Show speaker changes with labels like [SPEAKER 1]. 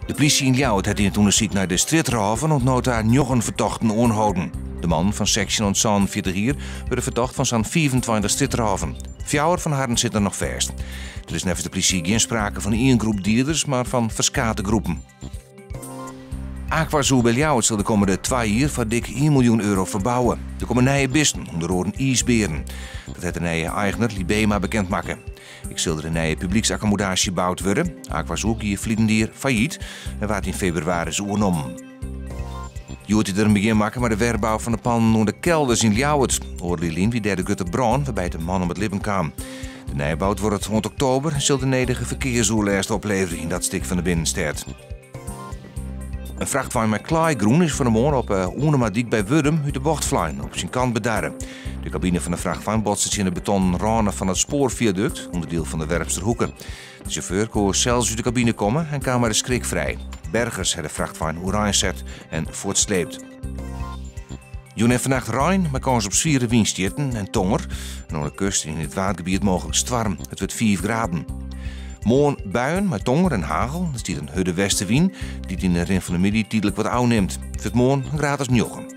[SPEAKER 1] De politie in Ljouwert heeft in het onderzoek naar de stritraven ontnoot daar 9 verdachten aanhouden. De man van section zo'n 40 jaar werd verdacht van zo'n 24 stritraven. 4 van hen zitten nog vast. Er is nevens de politie geen sprake van één groep dierders, maar van verschillende groepen. Aquazoo bij Ljouwert zal de komende 2 jaar voor dik 1 miljoen euro verbouwen. Er komen nieuwe beesten, onder andere ijsberen. Dat heeft de nieuwe eigenaar Libema bekendmaken. Ik zal er een nieuwe publieksaccommodatie gebouwd worden. Aquazoo hier vliegende failliet en werd in februari zo genomen. Je hoort er een begin maken met de verbouw van de pan naar de kelders in Ljouwert. Oorlelien wie derde gutte brand waarbij de man om het lippen kwam. De nijbouw wordt rond oktober en zal de nederige verkeersoerlijst opleveren in dat stuk van de binnenstad. Een vrachtwagen met klaaigroen is van de morgen op Oenemadiek bij Wurm uit de bocht vliegen, op zijn kant bedarren. De cabine van de vrachtwagen botste in de betonnen ranen van het spoorviaduct, onderdeel van de Werpsterhoeken. De chauffeur kon zelfs uit de cabine komen en kwam maar de schrik vrij. Bergers hebben de vrachtwagen oranje zet en voortsleept. Joen en vannacht Rijn, met kans op zware windstieten en tonger. En aan de kust in het watergebied mogelijk storm. Het wordt 4 graden. Morgen buien met tonger en hagel. Dat is een hudde westenwind die in de rin van de middag tijdelijk wat ouw neemt. Het wordt morgen een graad als 9.